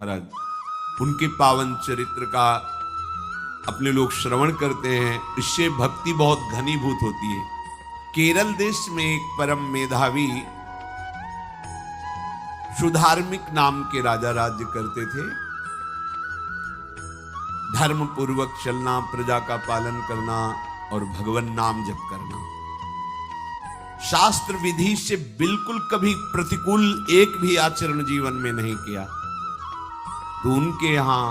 महाराज उनके पावन चरित्र का अपने लोग श्रवण करते हैं, इससे भक्ति बहुत घनीभूत होती है। केरल देश में एक परम मेधावी सुधार्मिक नाम के राजा राज्य करते थे। धर्म पूर्वक चलना, प्रजा का पालन करना और भगवान नाम जप करना, शास्त्र विधि से बिल्कुल कभी प्रतिकूल एक भी आचरण जीवन में नहीं किया। तो उनके यहां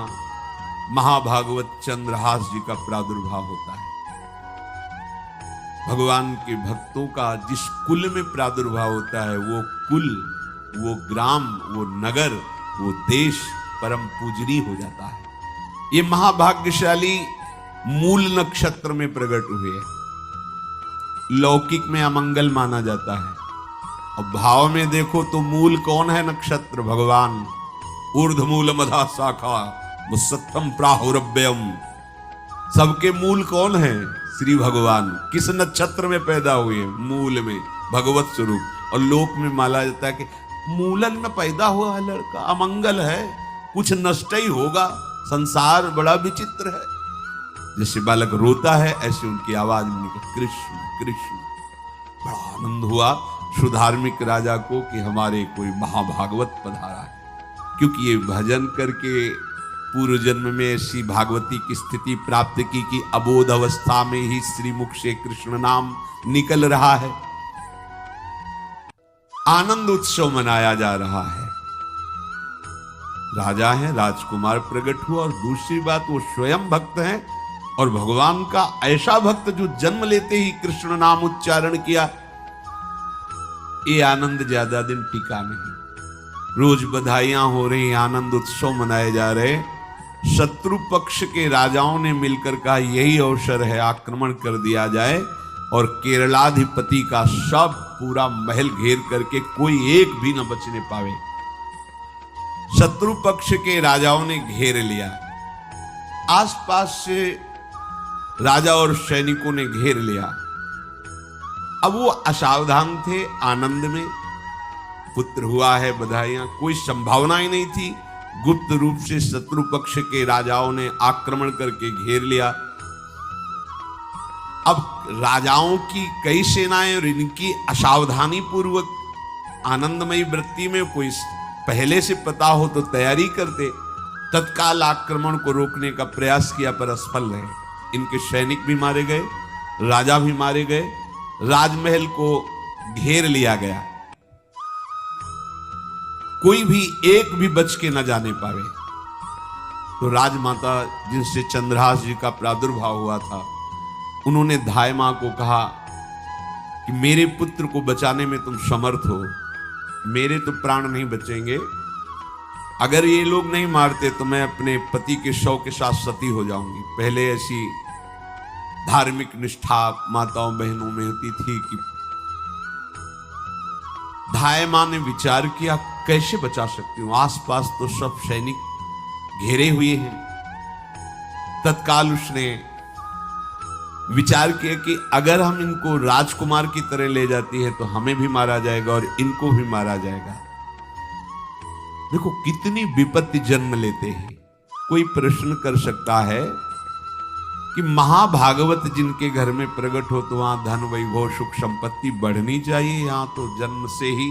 महाभागवत चंद्रहास जी का प्रादुर्भाव होता है। भगवान के भक्तों का जिस कुल में प्रादुर्भाव होता है, वो कुल, वो ग्राम, वो नगर, वो देश परम पूजनीय हो जाता है। ये महाभाग्यशाली मूल नक्षत्र में प्रकट हुए हैं। लौकिक में अमंगल माना जाता है और भाव में देखो तो मूल कौन है? नक्षत्र भगवान। ऊर्ध्वमूल मधा शाखा मुसत्तम प्राहुरव्ययम। सबके मूल कौन है? श्री भगवान। किस नक्षत्र में पैदा हुए? मूल में, भगवत स्वरूप। और लोक में माना जाता है कि मूलन में पैदा हुआ है लड़का, अमंगल है, कुछ नष्ट ही होगा, संसार बड़ा विचित्र है। जैसे बालक रोता है ऐसे उनकी आवाज में कृष्ण कृष्ण। बड़ा आनंद हुआ सुधार्मिक राजा को कि हमारे कोई महाभागवत पधारा है, क्योंकि ये भजन करके पूर्व जन्म में ऐसी भागवती की स्थिति प्राप्त की कि अबोध अवस्था में ही श्रीमुख से कृष्ण नाम निकल रहा है। आनंद उत्सव मनाया जा रहा है। राजा है, राजकुमार प्रकट हुआ, और दूसरी बात वो स्वयं भक्त हैं और भगवान का ऐसा भक्त जो जन्म लेते ही कृष्ण नाम उच्चारण किया। ये आनंद ज्यादा दिन टिका नहीं। रोज बधाइयां हो रही, आनंद उत्सव मनाए जा रहे। शत्रु पक्ष के राजाओं ने मिलकर कहा यही अवसर है, आक्रमण कर दिया जाए और केरलाधिपति का सब पूरा महल घेर करके कोई एक भी न बचने पावे। शत्रु पक्ष के राजाओं ने घेर लिया। आसपास से राजा और सैनिकों ने घेर लिया। अब वो असावधान थे, आनंद में पुत्र हुआ है, बधाइयां, कोई संभावना ही नहीं थी। गुप्त रूप से शत्रु पक्ष के राजाओं ने आक्रमण करके घेर लिया। अब राजाओं की कई सेनाएं और इनकी असावधानी पूर्वक आनंदमयी वृत्ति में कोई पहले से पता हो तो तैयारी करते, तत्काल आक्रमण को रोकने का प्रयास किया पर असफल रहे। इनके सैनिक भी मारे गए, राजा भी मारे गए, राजमहल को घेर लिया गया, कोई भी एक भी बच के न जाने पावे। तो राजमाता जिनसे चंद्रहास जी का प्रादुर्भाव हुआ था, उन्होंने धाय मां को कहा कि मेरे पुत्र को बचाने में तुम समर्थ हो, मेरे तो प्राण नहीं बचेंगे, अगर ये लोग नहीं मारते तो मैं अपने पति के शव के साथ सती हो जाऊंगी। पहले ऐसी धार्मिक निष्ठा माताओं बहनों में होती थी कि धाय मां ने विचार किया कैसे बचा सकती हूं, आसपास तो सब सैनिक घेरे हुए हैं। तत्काल उसने विचार किया कि अगर हम इनको राजकुमार की तरह ले जाती है तो हमें भी मारा जाएगा और इनको भी मारा जाएगा। देखो कितनी विपत्ति जन्म लेते हैं। कोई प्रश्न कर सकता है कि महाभागवत जिनके घर में प्रकट हो तो वहां धन वैभव सुख संपत्ति बढ़नी चाहिए, यहां तो जन्म से ही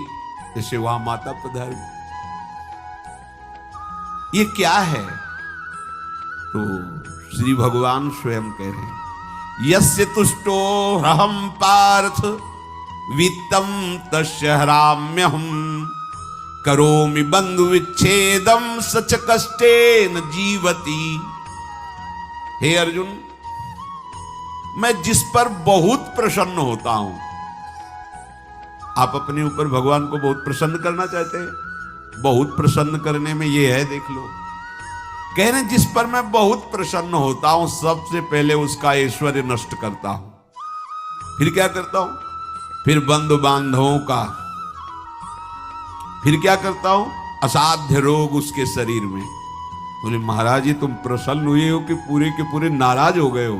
जैसे वहां माता पधारी, ये क्या है? तो श्री भगवान स्वयं कह रहे हैं यस्य तुष्टो रहम पार्थ वित्तम तस्य हराम्यहम करोमि बंधु विच्छेदम सच कष्टेन जीवति। हे अर्जुन, मैं जिस पर बहुत प्रसन्न होता हूं, आप अपने ऊपर भगवान को बहुत प्रसन्न करना चाहते हैं, बहुत प्रसन्न करने में ये है, देख लो, कह रहे जिस पर मैं बहुत प्रसन्न होता हूं सबसे पहले उसका ऐश्वर्य नष्ट करता हूं। फिर क्या करता हूं? फिर बंधु बांधवों का, फिर क्या करता हूं? असाध्य रोग उसके शरीर में। बोले महाराज जी तुम प्रसन्न हुए हो कि पूरे के पूरे नाराज हो गए हो?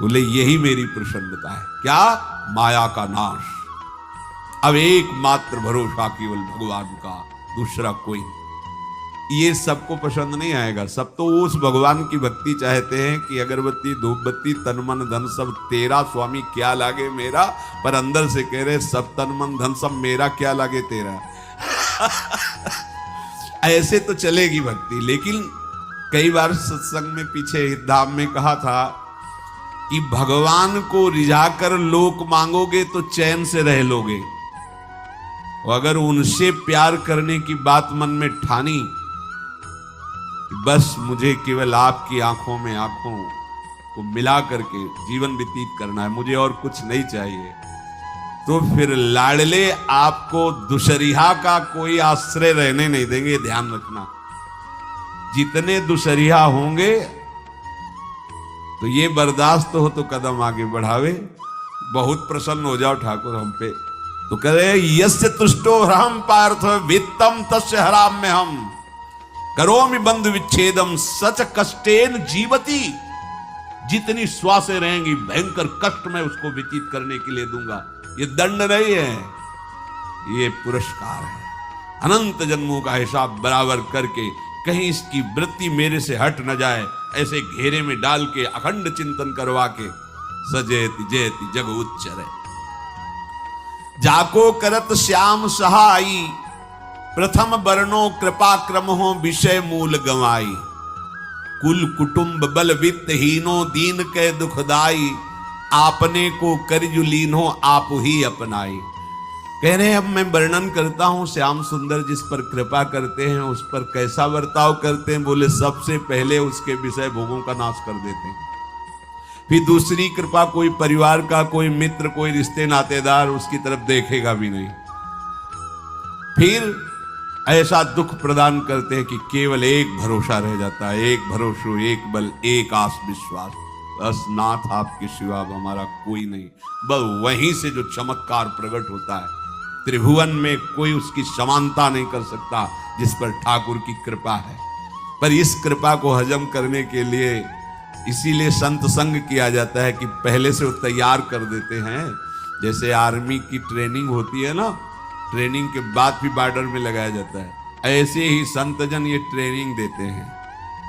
बोले यही मेरी प्रसन्नता है। क्या? माया का नाश। अब एकमात्र भरोसा केवल भगवान का, दूसरा कोई नहीं। ये सबको पसंद नहीं आएगा। सब तो उस भगवान की भक्ति चाहते हैं कि अगरबत्ती धूपबत्ती तन मन धन सब तेरा स्वामी, क्या लागे मेरा। पर अंदर से कह रहे सब तन मन धन सब मेरा, क्या लागे तेरा। ऐसे तो चलेगी भक्ति। लेकिन कई बार सत्संग में पीछे धाम में कहा था कि भगवान को रिझाकर लोक मांगोगे तो चैन से रह लोगे, और अगर उनसे प्यार करने की बात मन में ठानी, बस मुझे केवल आपकी आंखों में आंखों को मिला करके जीवन व्यतीत करना है, मुझे और कुछ नहीं चाहिए, तो फिर लाडले आपको दुशरिहा का कोई आश्रय रहने नहीं देंगे। ध्यान रखना, जितने दुशरिहा होंगे तो ये बर्दाश्त हो तो कदम आगे बढ़ावे। बहुत प्रसन्न हो जाओ ठाकुर हम पे, तो कह रहे यस्य तुष्टो हम पार्थ वित्तम तस्य हराम में हम करोमि बंधु विच्छेदम सच कष्टेन जीवती। जितनी श्वासें रहेंगी भयंकर कष्ट में उसको व्यतीत करने के लिए दूंगा। ये दंड नहीं है, ये पुरस्कार है। अनंत जन्मों का हिसाब बराबर करके कहीं इसकी वृत्ति मेरे से हट न जाए, ऐसे घेरे में डाल के अखंड चिंतन करवा के सजयति जयति जग उच्चरे। जाको करत श्याम सहाई प्रथम वर्णो कृपा क्रम हो विषय मूल गवाई। कुल कुटुंब बल वित्त हीनो दीन के दुखदाई। आपने को करजु लीनो आप ही अपनाई। कह रहे हैं अब मैं वर्णन करता हूं श्याम सुंदर जिस पर कृपा करते हैं उस पर कैसा बर्ताव करते हैं। बोले सबसे पहले उसके विषय भोगों का नाश कर देते हैं, फिर दूसरी कृपा कोई परिवार का कोई मित्र कोई रिश्ते नातेदार उसकी तरफ देखेगा भी नहीं। फिर ऐसा दुख प्रदान करते हैं कि केवल एक भरोसा रह जाता है, एक भरोसा एक बल एक आस विश्वास, बस नाथ आपके सिवा हमारा कोई नहीं। बस वहीं से जो चमत्कार प्रकट होता है, त्रिभुवन में कोई उसकी समानता नहीं कर सकता जिस पर ठाकुर की कृपा है। पर इस कृपा को हजम करने के लिए इसीलिए संत संग किया जाता है कि पहले से वो तैयार कर देते हैं। जैसे आर्मी की ट्रेनिंग होती है ना, ट्रेनिंग के बाद भी बॉर्डर में लगाया जाता है, ऐसे ही संतजन ये ट्रेनिंग देते हैं।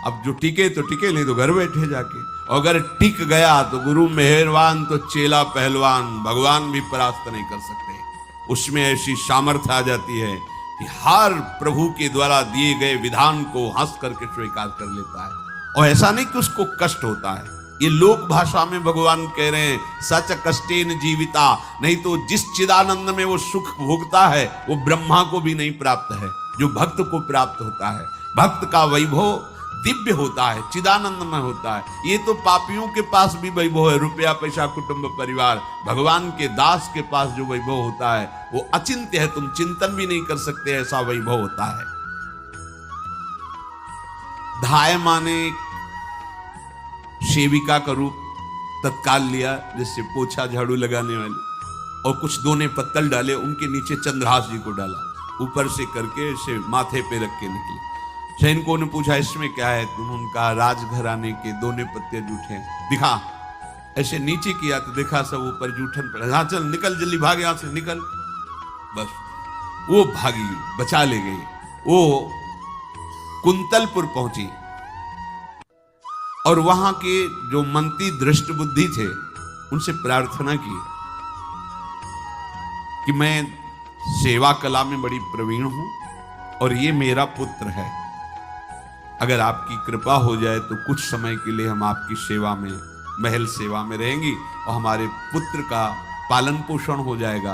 अब जो टिके तो टिके, नहीं तो घर बैठे जाके। अगर टिक गया तो गुरु मेहरबान, तो चेला पहलवान, भगवान भी परास्त नहीं कर सकते। उसमें ऐसी सामर्थ्य आ जाती है कि हर प्रभु के द्वारा दिए गए विधान को हंस करके स्वीकार कर लेता है, और ऐसा नहीं कि उसको कष्ट होता है। ये लोक भाषा में भगवान कह रहे हैं सच कष्टेन जीविता। नहीं तो जिस चिदानंद में वो सुख भोगता है वो ब्रह्मा को भी नहीं प्राप्त है जो भक्त को प्राप्त होता है। भक्त का वैभव दिव्य होता है, चिदानंद में होता है। ये तो पापियों के पास भी वैभव है, रुपया पैसा कुटुंब परिवार। भगवान के दास के पास जो वैभव होता है वो अचिंत्य है, तुम चिंतन भी नहीं कर सकते, ऐसा वैभव होता है। धाय माने सेविका का रूप तत्काल लिया, जिससे पोछा झाड़ू लगाने वाली, और कुछ दोने पत्तल डाले, उनके नीचे चंद्रहास जी को डाला, ऊपर से करके इसे माथे पे रख के निकले। सैनिकों ने पूछा इसमें क्या है, तुम उनका राजघराने के दोने पत्ते जूठे दिखा। ऐसे नीचे किया तो देखा सब ऊपर जूठन पड़ा। हाँ चल निकल जल्दी, भाग यहां से निकल। बस वो भागी, बचा ले गई। वो कुंतलपुर पहुंची और वहां के जो मंत्री दृष्ट बुद्धि थे उनसे प्रार्थना की कि मैं सेवा कला में बड़ी प्रवीण हूं और ये मेरा पुत्र है, अगर आपकी कृपा हो जाए तो कुछ समय के लिए हम आपकी सेवा में, महल सेवा में रहेंगी और हमारे पुत्र का पालन पोषण हो जाएगा।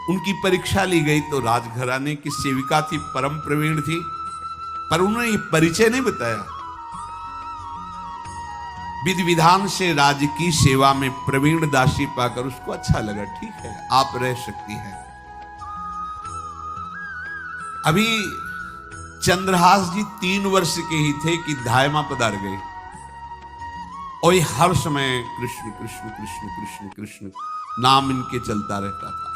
उनकी परीक्षा ली गई तो राजघराने की सेविका थी, परम प्रवीण थी, पर उन्होंने ये परिचय नहीं बताया। विधि विधान से राज की सेवा में प्रवीण दासी पाकर उसको अच्छा लगा, ठीक है आप रह सकती हैं। अभी चंद्रहास जी 3 वर्ष के ही थे कि धायमा पधार गए और ये हर समय कृष्ण कृष्ण कृष्ण कृष्ण कृष्ण नाम इनके चलता रहता था।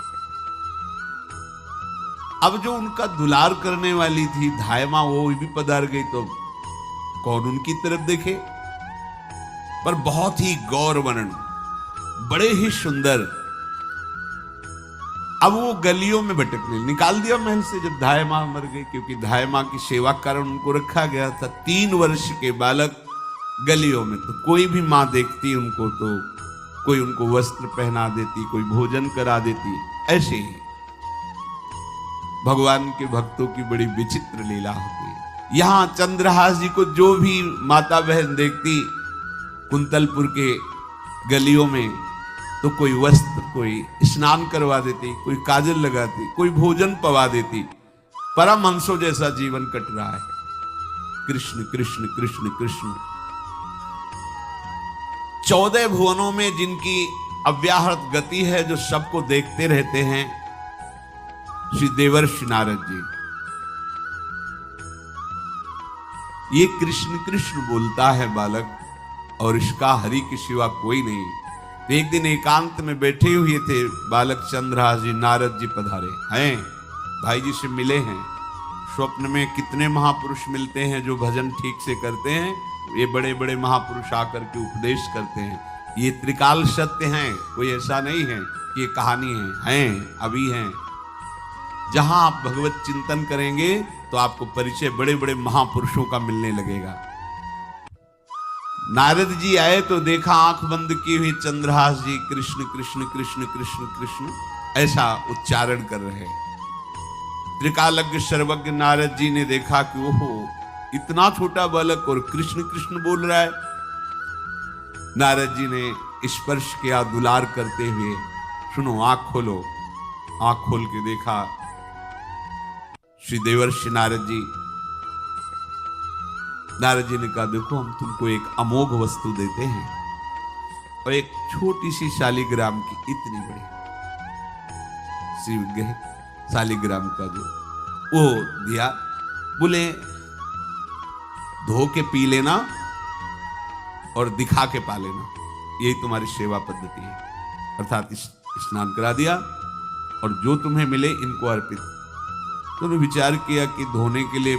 अब जो उनका दुलार करने वाली थी धायमा, वो भी पधार गई तो कौन उनकी तरफ देखे। पर बहुत ही गौर वर्ण, बड़े ही सुंदर, अब वो गलियों में भटकने, निकाल दिया महल से जब धाय माँ मर गई, क्योंकि धाय माँ की सेवा के कारण उनको रखा गया था। 3 वर्ष के बालक गलियों में, तो कोई भी माँ देखती उनको तो कोई उनको वस्त्र पहना देती, कोई भोजन करा देती। ऐसे ही भगवान के भक्तों की बड़ी विचित्र लीला होती है। यहां चंद्रहास जी को जो भी माता बहन देखती कुंतलपुर के गलियों में, तो कोई वस्त्र, कोई स्नान करवा देती, कोई काजल लगाती, कोई भोजन पवा देती। परमहंसों जैसा जीवन कट रहा है। कृष्ण कृष्ण कृष्ण कृष्ण। 14 भुवनों में जिनकी अव्याहत गति है, जो सबको देखते रहते हैं, श्री देवर्षि नारद जी। ये कृष्ण कृष्ण बोलता है बालक, और इसका हरि के सिवा कोई नहीं। तो एक दिन एकांत में बैठे हुए थे बालक चंद्रहास जी, नारद जी पधारे हैं, भाई जी से मिले हैं। स्वप्न में कितने महापुरुष मिलते हैं जो भजन ठीक से करते हैं, ये बड़े बड़े महापुरुष आकर के उपदेश करते हैं। ये त्रिकाल सत्य हैं, कोई ऐसा नहीं है कि ये कहानी है, अभी हैं। जहां आप भगवत चिंतन करेंगे तो आपको परिचय बड़े बड़े महापुरुषों का मिलने लगेगा। नारद जी आए तो देखा आंख बंद की हुई चंद्रहास जी कृष्ण कृष्ण कृष्ण कृष्ण कृष्ण ऐसा उच्चारण कर रहे। त्रिकालज्ञ सर्वज्ञ नारद जी ने देखा कि ओहो, इतना छोटा बालक और कृष्ण कृष्ण बोल रहा है। नारद जी ने स्पर्श किया दुलार करते हुए, सुनो आंख खोलो। आंख खोल के देखा श्री देवर्षि नारद जी। नारद जी ने कहा, देखो हम तुमको एक अमोघ वस्तु देते हैं, और एक छोटी सी शालिग्राम की, इतनी बड़ी श्री शालिग्राम का जो वो दिया। बोले धो के पी लेना और दिखा के पा लेना, यही तुम्हारी सेवा पद्धति है। अर्थात स्नान करा दिया और जो तुम्हें मिले इनको अर्पित। तो उन्होंने विचार किया कि धोने के लिए,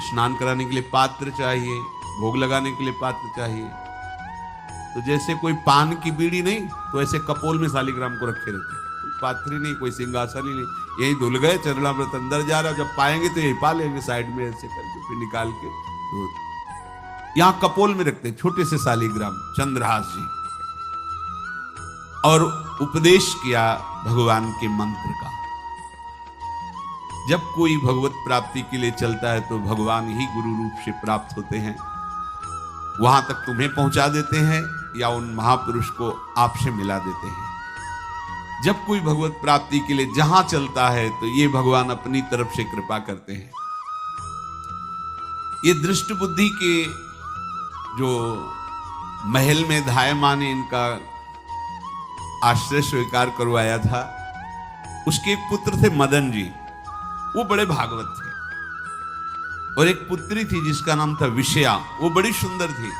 स्नान कराने के लिए पात्र चाहिए, भोग लगाने के लिए पात्र चाहिए। तो जैसे कोई पान की बीड़ी नहीं, तो ऐसे कपोल में शालिग्राम को रखे रहते, कोई पात्री नहीं, कोई सिंहासन ही नहीं, यही धुल गए। चरणामृत अंदर जा रहा, जब पाएंगे तो यही पा लेंगे, साइड में ऐसे करके फिर निकाल के। तो यहां कपोल में रखते छोटे से शालिग्राम चंद्रहास जी, और उपदेश किया भगवान के मंत्र का। जब कोई भगवत प्राप्ति के लिए चलता है तो भगवान ही गुरु रूप से प्राप्त होते हैं, वहां तक तुम्हें पहुंचा देते हैं या उन महापुरुष को आपसे मिला देते हैं। जब कोई भगवत प्राप्ति के लिए जहां चलता है तो ये भगवान अपनी तरफ से कृपा करते हैं। ये दृष्ट बुद्धि के जो महल में धाय माँ ने इनका आश्रय स्वीकार करवाया था, उसके एक पुत्र थे मदन जी, वो बड़े भागवत थे। और एक पुत्री थी जिसका नाम था विषया, वो बड़ी सुंदर थी,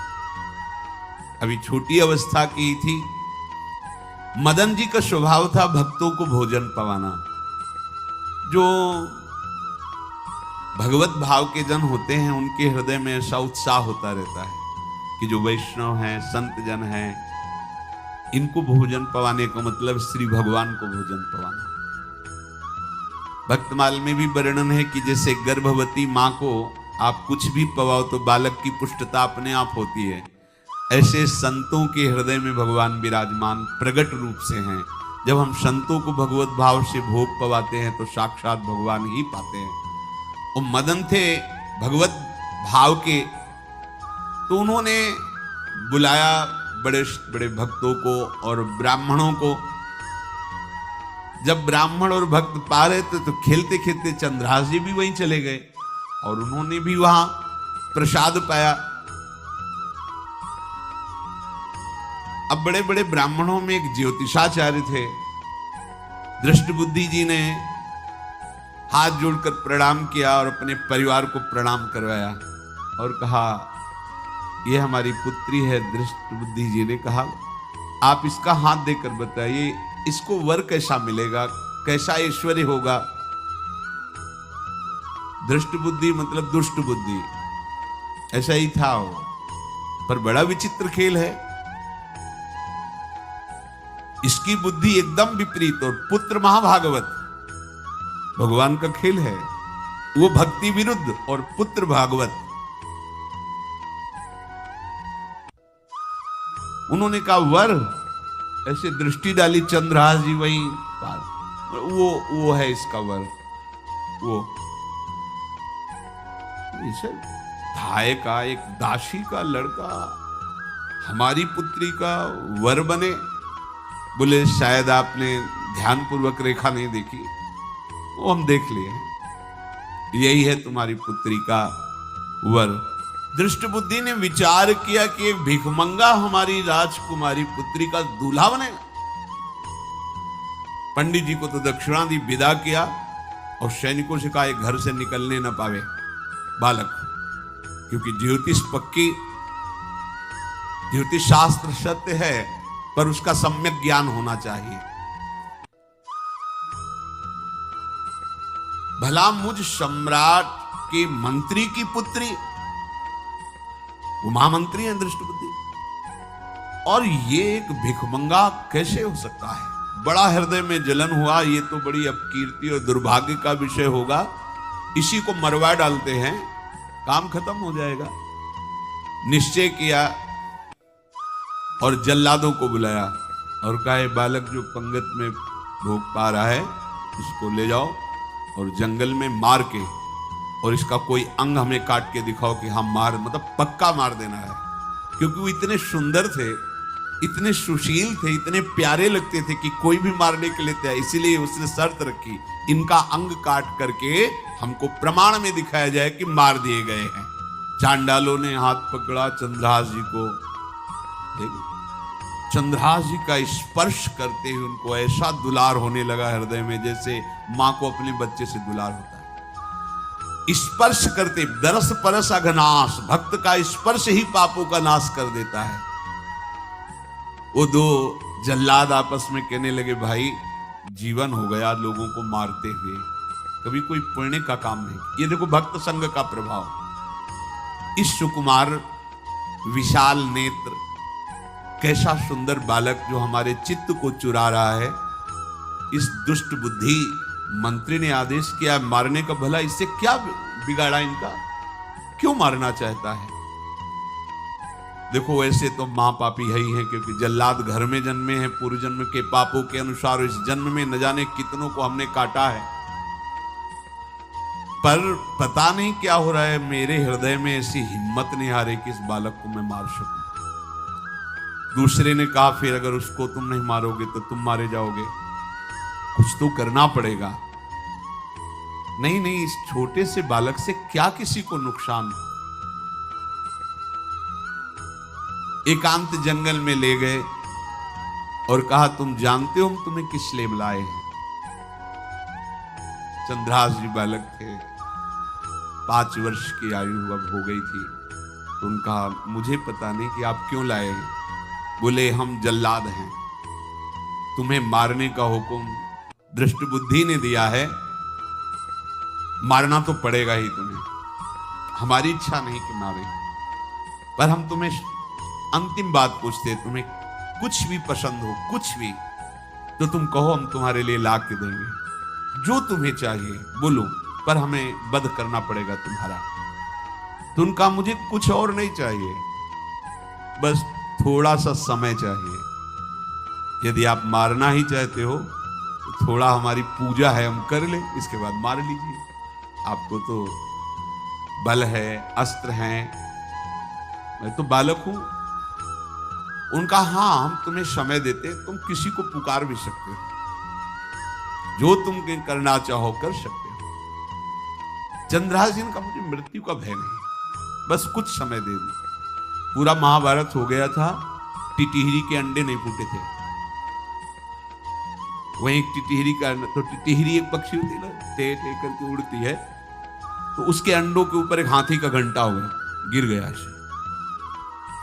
अभी छोटी अवस्था की थी। मदन जी का स्वभाव था भक्तों को भोजन पवाना। जो भगवत भाव के जन होते हैं उनके हृदय में ऐसा उत्साह होता रहता है कि जो वैष्णव हैं, संत जन हैं, इनको भोजन पवाने का मतलब श्री भगवान को भोजन पवाना। भक्तमाल में भी वर्णन है कि जैसे गर्भवती मां को आप कुछ भी पवाओ तो बालक की पुष्टता अपने आप होती है, ऐसे संतों के हृदय में भगवान विराजमान प्रगट रूप से हैं। जब हम संतों को भगवत भाव से भोग पवाते हैं तो साक्षात भगवान ही पाते हैं। वो मदन थे भगवत भाव के, तो उन्होंने बुलाया बड़े बड़े भक्तों को और ब्राह्मणों को। जब ब्राह्मण और भक्त पा रहे थे तो खेलते खेलते चंद्रहास जी भी वहीं चले गए और उन्होंने भी वहां प्रसाद पाया। अब बड़े बड़े ब्राह्मणों में एक ज्योतिषाचार्य थे। दृष्ट बुद्धि जी ने हाथ जोड़कर प्रणाम किया और अपने परिवार को प्रणाम करवाया और कहा, यह हमारी पुत्री है। दृष्ट बुद्धि जी ने कहा, आप इसका हाथ देकर बताइए, इसको वर कैसा मिलेगा, कैसा ऐश्वर्य होगा। दृष्ट बुद्धि मतलब दुष्ट बुद्धि, ऐसा ही था वो, पर बड़ा विचित्र खेल है। इसकी बुद्धि एकदम विपरीत और पुत्र महाभागवत। भगवान का खेल है। वो भक्ति विरुद्ध और पुत्र भागवत। उन्होंने कहा वर, ऐसे दृष्टि डाली चंद्रहास जी वहीं पार, वो है इसका वर। वो इसे धाय का एक दासी का लड़का हमारी पुत्री का वर बने। बोले शायद आपने ध्यानपूर्वक रेखा नहीं देखी, वो हम देख लिए, यही है तुम्हारी पुत्री का वर। दृष्ट बुद्धि ने विचार किया कि एक भिखमंगा हमारी राजकुमारी पुत्री का दूल्हा बनेगा। पंडित जी को तो दक्षिणा दी, विदा किया और सैनिकों से कहा घर से निकलने न पावे बालक, क्योंकि ज्योतिष पक्की, ज्योतिष शास्त्र सत्य है, पर उसका सम्यक ज्ञान होना चाहिए। भला मुझ सम्राट के मंत्री की पुत्री, वो महामंत्री हैं दृष्ट बुद्धि, और ये एक भिखमंगा कैसे हो सकता है? बड़ा हृदय में जलन हुआ, ये तो बड़ी अपकीर्ति और दुर्भाग्य का विषय होगा, इसी को मरवा डालते हैं, काम खत्म हो जाएगा। निश्चय किया और जल्लादों को बुलाया और कहा बालक जो पंगत में भोग पा रहा है इसको ले जाओ और जंगल में मार के, और इसका कोई अंग हमें काट के दिखाओ कि हम मार, मतलब पक्का मार देना है। क्योंकि वो इतने सुंदर थे, इतने सुशील थे, इतने प्यारे लगते थे कि कोई भी मारने के लिए तैयार। इसीलिए उसने शर्त रखी, इनका अंग काट करके हमको प्रमाण में दिखाया जाए कि मार दिए गए हैं। चांडालों ने हाथ पकड़ा चंद्रहास जी को, चंद्रहास जी का स्पर्श करते ही उनको ऐसा दुलार होने लगा हृदय में, जैसे मां को अपने बच्चे से दुलार होता है। स्पर्श करते, दरस परस अघनाश, भक्त का स्पर्श ही पापों का नाश कर देता है। वो दो जल्लाद आपस में कहने लगे भाई जीवन हो गया लोगों को मारते हुए, कभी कोई पुण्य का काम नहीं। ये देखो भक्त संग का प्रभाव। इस सुकुमार विशाल नेत्र, कैसा सुंदर बालक जो हमारे चित्त को चुरा रहा है, इस दुष्ट बुद्धि मंत्री ने आदेश किया मारने का। भला इससे क्या बिगाड़ा इनका, क्यों मारना चाहता है? देखो वैसे तो मां पापी है ही है, क्योंकि जल्लाद घर में जन्मे हैं, पूर्व जन्म के पापों के अनुसार इस जन्म में न जाने कितनों को हमने काटा है। पर पता नहीं क्या हो रहा है, मेरे हृदय में ऐसी हिम्मत नहीं आ रही कि इस बालक को मैं मार सकूं। दूसरे ने कहा फिर अगर उसको तुम नहीं मारोगे तो तुम मारे जाओगे, कुछ तो करना पड़ेगा। नहीं नहीं, इस छोटे से बालक से क्या किसी को नुकसान। एकांत जंगल में ले गए और कहा तुम जानते हो हम तुम्हें किस लिए बुलाए हैं? चंद्रहास जी बालक थे, 5 वर्ष की आयु अब हो गई थी, तो उनका मुझे पता नहीं कि आप क्यों लाए हैं। बोले हम जल्लाद हैं, तुम्हें मारने का हुक्म दृष्ट बुद्धि ने दिया है, मारना तो पड़ेगा ही तुम्हें। हमारी इच्छा नहीं कि मारे, पर हम तुम्हें अंतिम बात पूछते, तुम्हें कुछ भी पसंद हो, कुछ भी, तो तुम कहो हम तुम्हारे लिए ला के देंगे, जो तुम्हें चाहिए बोलो, पर हमें वध करना पड़ेगा तुम्हारा। तो उनका मुझे कुछ और नहीं चाहिए, बस थोड़ा सा समय चाहिए। यदि आप मारना ही चाहते हो तो थोड़ा हमारी पूजा है हम कर ले, इसके बाद मार लीजिए। आपको तो बल है, अस्त्र हैं, मैं तो बालक हूं। उनका हाँ हम तुम्हें समय देते, तुम किसी को पुकार भी सकते हो, जो तुम करना चाहो कर सकते हो। चंद्रहास जी का मुझे मृत्यु का भय नहीं, बस कुछ समय दे दो। पूरा महाभारत हो गया था, टिटिहरी के अंडे नहीं फूटे थे। वहीं टिटिहरी का, तो टिटिहरी एक पक्षी होती है ना, टे टे करके उड़ती है, तो उसके अंडों के ऊपर एक हाथी का घंटा हो गया, गिर गया ऐसे।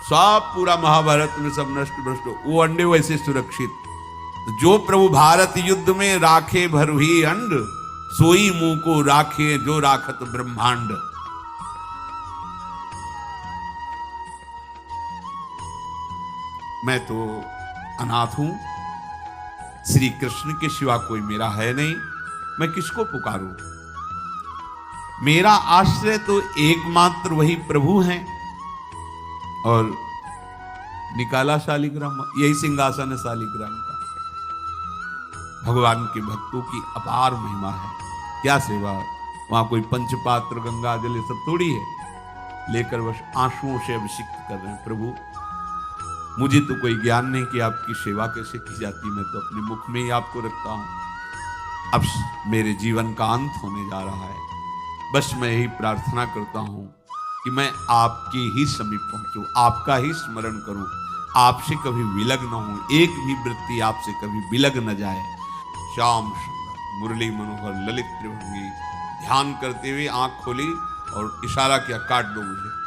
सब पूरा महाभारत में सब नष्ट भ्रष्ट, वो अंडे वैसे सुरक्षित। तो जो प्रभु भारत युद्ध में राखे भरही अंड, सोई मुंह को राखे जो राखत ब्रह्मांड। मैं तो अनाथ हूं, श्री कृष्ण के सिवा कोई मेरा है नहीं, मैं किसको पुकारूं? मेरा आश्रय तो एकमात्र वही प्रभु हैं। और निकाला शालिग्राम, यही सिंहासन है शालिग्राम का। भगवान के भक्तों की अपार महिमा है। क्या सेवा, वहां कोई पंचपात्र गंगा जल ये सब थोड़ी है, लेकर बस आंसुओं से अभिषिक्त कर रहे हैं। प्रभु मुझे तो कोई ज्ञान नहीं कि आपकी सेवा कैसे की जाती, मैं तो अपने मुख में ही आपको रखता हूं। अब मेरे जीवन का अंत होने जा रहा है, बस मैं यही प्रार्थना करता हूं कि मैं आपके ही समीप पहुंचूं, आपका ही स्मरण करूं, आपसे कभी विलग न हो, एक भी वृत्ति आपसे कभी विलग न जाए। श्याम सुंदर मुरली मनोहर ललित त्रिभंगी ध्यान करते हुए आंख खोली और इशारा किया, काट दो मुझे।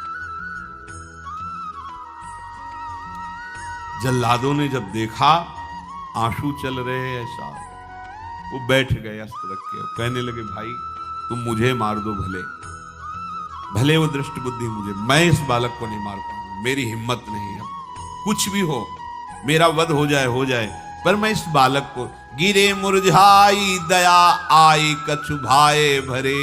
जल्लादों ने जब देखा आंसू चल रहे हैं ऐसा, वो बैठ गए अस्त्र रख के, कहने लगे भाई तुम मुझे मार दो, भले वो दृष्ट बुद्धि मुझे, मैं इस बालक को नहीं मार पाऊंगा, मेरी हिम्मत नहीं है, कुछ भी हो मेरा वध हो जाए, पर मैं इस बालक को। गिरे मुरझाई दया आई कछु भाए भरे,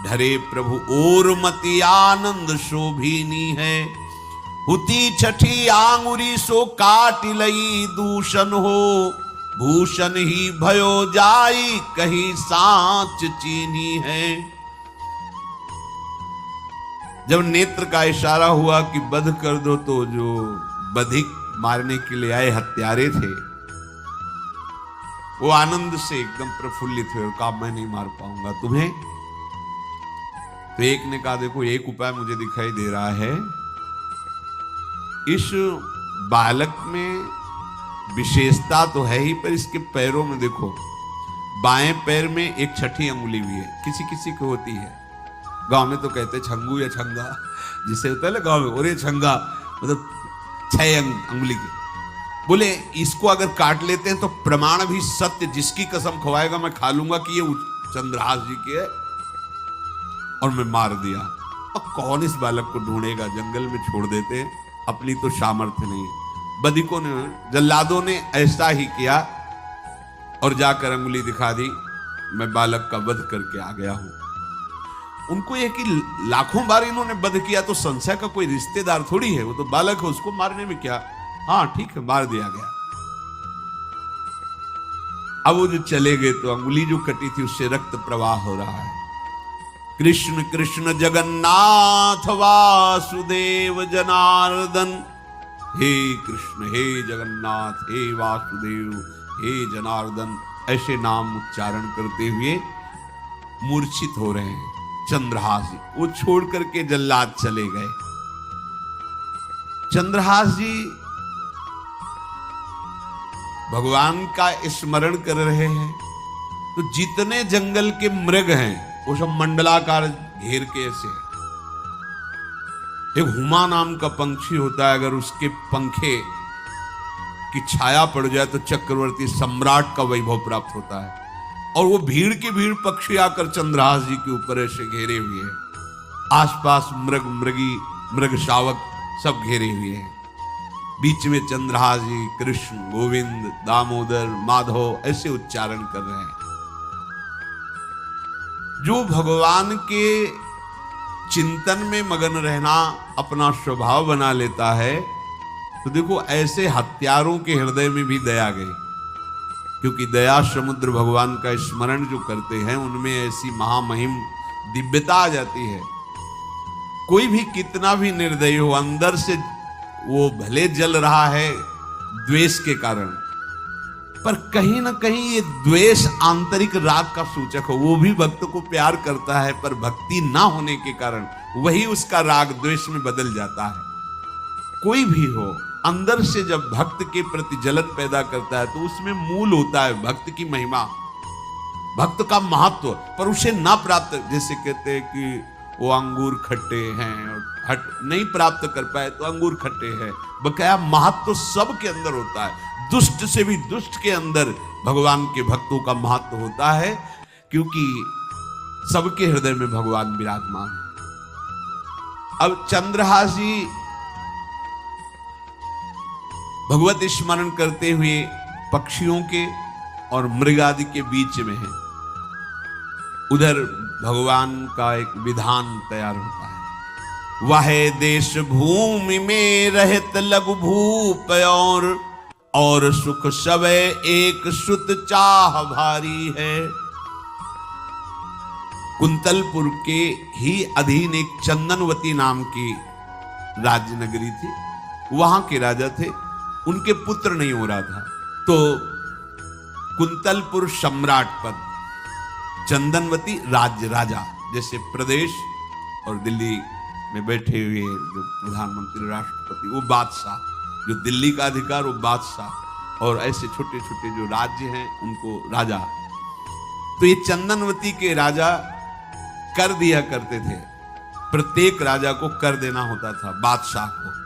ढरे प्रभु और मति आनंद शोभिनी है। हुती छठी आंगुरी सो काट लई दूषण हो, भूषण ही भयो जाई कहीं सांच चीनी है। जब नेत्र का इशारा हुआ कि वध कर दो, तो जो बधिक मारने के लिए आए हत्यारे थे वो आनंद से एकदम प्रफुल्लित हुए और कहा मैं नहीं मार पाऊंगा तुम्हें। तो एक ने कहा देखो एक उपाय मुझे दिखाई दे रहा है, इस बालक में विशेषता तो है ही, पर इसके पैरों में देखो, बाएं पैर में एक छठी अंगुली भी है, किसी किसी को होती है। गांव में तो कहते छंगू या छंगा, जिसे होता है ना गांव में, और ये छंगा मतलब 6 अंगुली के। बोले इसको अगर काट लेते हैं तो प्रमाण भी सत्य, जिसकी कसम खवाएगा मैं खा लूंगा कि ये चंद्रहास जी के है, और मैं मार दिया। अब कौन इस बालक को ढूंढेगा, जंगल में छोड़ देते, अपनी तो सामर्थ्य नहीं। बधिकों ने, जल्लादों ने ऐसा ही किया और जाकर अंगुली दिखा दी, मैं बालक का वध करके आ गया हूं। उनको यह कि लाखों बार इन्होंने वध किया तो संशय का कोई रिश्तेदार थोड़ी है, वो तो बालक है, उसको मारने में क्या, हाँ ठीक है मार दिया गया। अब वो जो चले गए तो अंगुली जो कटी थी उससे रक्त प्रवाह हो रहा है। कृष्ण कृष्ण जगन्नाथ वासुदेव जनार्दन, हे कृष्ण हे जगन्नाथ हे वासुदेव हे जनार्दन, ऐसे नाम उच्चारण करते हुए मूर्छित हो रहे हैं चंद्रहास जी। वो छोड़ करके जल्लाद चले गए। चंद्रहास जी भगवान का स्मरण कर रहे हैं, तो जितने जंगल के मृग हैं वो सब मंडलाकार घेर के ऐसे। एक हुमा नाम का पंछी होता है, अगर उसके पंखे की छाया पड़ जाए तो चक्रवर्ती सम्राट का वैभव प्राप्त होता है। और वो भीड़ की भीड़ पक्षी आकर चंद्रहास जी के ऊपर ऐसे घेरे हुए हैं। आसपास मृग मृगी मृग शावक सब घेरे हुए हैं। बीच में चंद्रहास जी कृष्ण गोविंद दामोदर माधव ऐसे उच्चारण कर रहे हैं। जो भगवान के चिंतन में मगन रहना अपना स्वभाव बना लेता है, तो देखो ऐसे हत्यारों के हृदय में भी दया गई, क्योंकि दया समुद्र भगवान का स्मरण जो करते हैं उनमें ऐसी महामहिम दिव्यता आ जाती है। कोई भी कितना भी निर्दयी हो, अंदर से वो भले जल रहा है द्वेष के कारण, पर कहीं ना कहीं ये द्वेष आंतरिक राग का सूचक हो। वो भी भक्त को प्यार करता है, पर भक्ति ना होने के कारण वही उसका राग द्वेष में बदल जाता है। कोई भी हो, अंदर से जब भक्त के प्रति जलन पैदा करता है तो उसमें मूल होता है भक्त की महिमा, भक्त का महत्व, पर उसे ना प्राप्त, जैसे कहते हैं कि वो अंगूर खट्टे हैं और हट नहीं प्राप्त कर पाए तो अंगूर खट्टे हैं। बकाया महत्व सबके अंदर होता है। दुष्ट से भी दुष्ट के अंदर भगवान के भक्तों का महत्व होता है, क्योंकि सबके हृदय में भगवान विराजमान है। अब चंद्रहास जी भगवत स्मरण करते हुए पक्षियों के और मृग आदि के बीच में हैं। उधर भगवान का एक विधान तैयार होता है। वह देश भूमि में रहत लघु भूप और सुख सब एक सुत चाह भारी है। कुंतलपुर के ही अधीन एक चंदनवती नाम की राज्य नगरी थी। वहां के राजा थे, उनके पुत्र नहीं हो रहा था, तो कुंतलपुर सम्राट पद, चंदनवती राज्य राजा, जैसे प्रदेश और दिल्ली में बैठे हुए जो प्रधानमंत्री राष्ट्रपति वो बादशाह, जो दिल्ली का अधिकार वो बादशाह, और ऐसे छोटे छोटे जो राज्य हैं उनको राजा। तो ये चंदनवती के राजा कर दिया करते थे, प्रत्येक राजा को कर देना होता था बादशाह को।